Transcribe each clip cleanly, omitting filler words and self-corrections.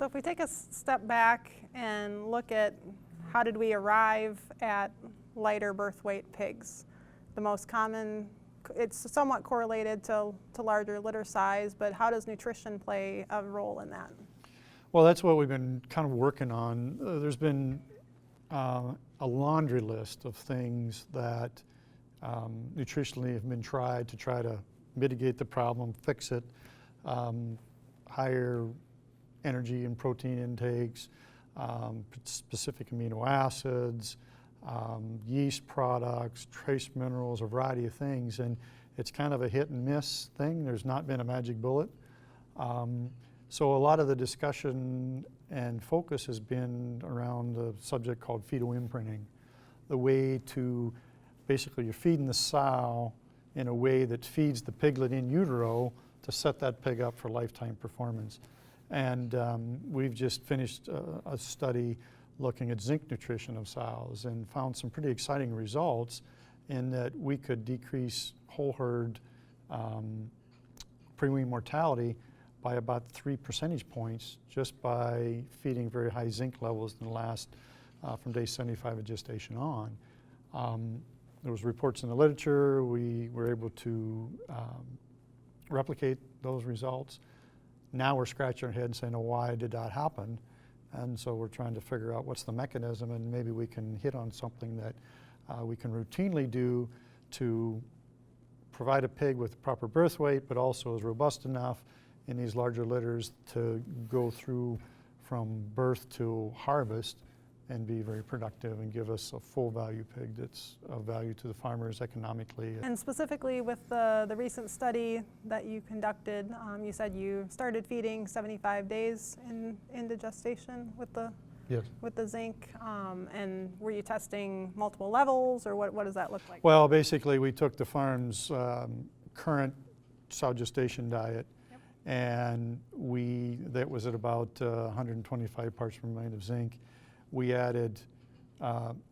So if we take a step back and look at how did we arrive at lighter birth weight pigs, the most common, it's somewhat correlated to larger litter size, but how does nutrition play a role in that? Well, that's what we've been kind of working on. There's been a laundry list of things that nutritionally have been tried to try to mitigate the problem, fix it, higher energy and protein intakes, specific amino acids, yeast products, trace minerals, a variety of things, and it's kind of a hit and miss thing. There's not been a magic bullet. So a lot of the discussion and focus has been around a subject called fetal imprinting, the way to basically you're feeding the sow in a way that feeds the piglet in utero to set that pig up for lifetime performance. And we've just finished a study looking at zinc nutrition of sows and found some pretty exciting results in that we could decrease whole herd pre-wean mortality by about 3 percentage points just by feeding very high zinc levels in the last, from day 75 of gestation on. There was reports in the literature. We were able to replicate those results. Now we're scratching our head and saying, oh, why did that happen? And so we're trying to figure out what's the mechanism, and maybe we can hit on something that we can routinely do to provide a pig with the proper birth weight, but also is robust enough in these larger litters to go through from birth to harvest and be very productive and give us a full value pig that's of value to the farmers economically. And specifically with the recent study that you conducted, you said you started feeding 75 days into gestation with the Yes. with the zinc, and were you testing multiple levels, or what does that look like? Well, basically we took the farm's current sow gestation diet, and that was at about 125 parts per million of zinc. We added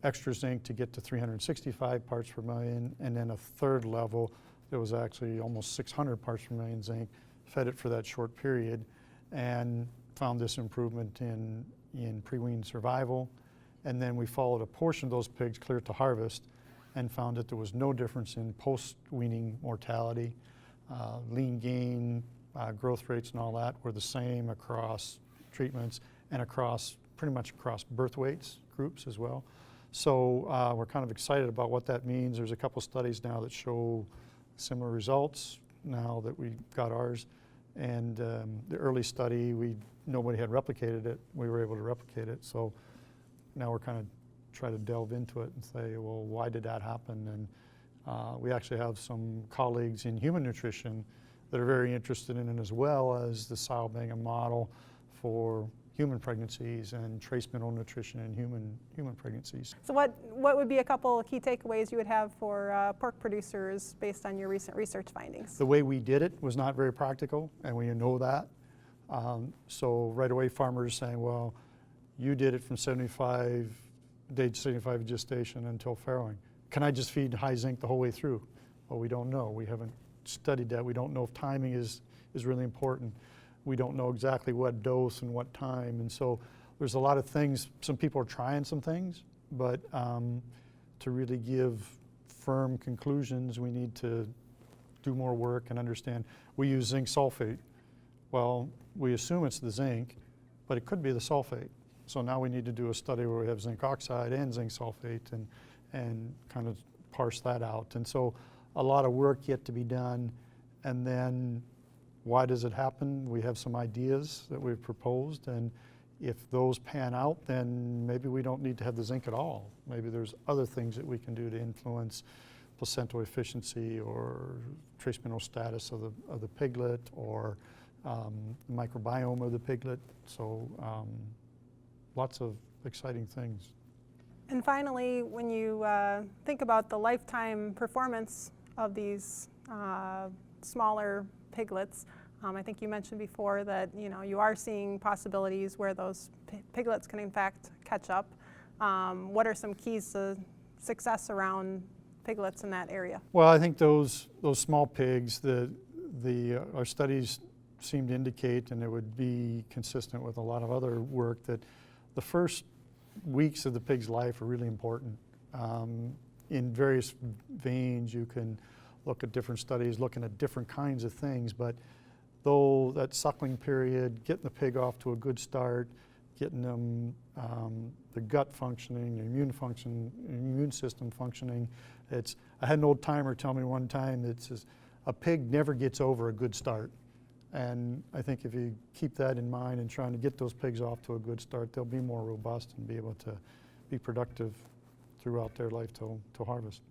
extra zinc to get to 365 parts per million, and then a third level that was actually almost 600 parts per million zinc, fed it for that short period, and found this improvement in pre-wean survival. And then we followed a portion of those pigs clear to harvest and found that there was no difference in post-weaning mortality. Lean gain, growth rates and all that were the same across treatments and pretty much across birth weights groups as well. So we're kind of excited about what that means. There's a couple studies now that show similar results now that we got ours. And the early study, nobody had replicated it. We were able to replicate it. So now we're kind of trying to delve into it and say, well, why did that happen? And we actually have some colleagues in human nutrition that are very interested in it, as well as the sow being a model for human pregnancies and trace mineral nutrition in human pregnancies. So what would be a couple of key takeaways you would have for pork producers based on your recent research findings? The way we did it was not very practical, and we know that. So right away farmers saying, well, you did it from day 75 gestation until farrowing. Can I just feed high zinc the whole way through? Well, we don't know. We haven't studied that. We don't know if timing is really important. We don't know exactly what dose and what time, and so there's a lot of things. Some people are trying some things, but to really give firm conclusions, we need to do more work and understand. We use zinc sulfate. Well, we assume it's the zinc, but it could be the sulfate. So now we need to do a study where we have zinc oxide and zinc sulfate and kind of parse that out. And so a lot of work yet to be done. And then why does it happen? We have some ideas that we've proposed, and if those pan out, then maybe we don't need to have the zinc at all. Maybe there's other things that we can do to influence placental efficiency or trace mineral status of the piglet, or the microbiome of the piglet. So lots of exciting things. And finally, when you think about the lifetime performance of these smaller piglets, I think you mentioned before that you are seeing possibilities where those piglets can in fact catch up. What are some keys to success around piglets in that area? Well, I think those small pigs, our studies seem to indicate, and it would be consistent with a lot of other work, that the first weeks of the pig's life are really important. In various veins, you can look at different studies looking at different kinds of things, but though that suckling period, getting the pig off to a good start, getting them the gut functioning, the immune system functioning. I had an old timer tell me one time that says, a pig never gets over a good start. And I think if you keep that in mind and trying to get those pigs off to a good start, they'll be more robust and be able to be productive throughout their life till harvest.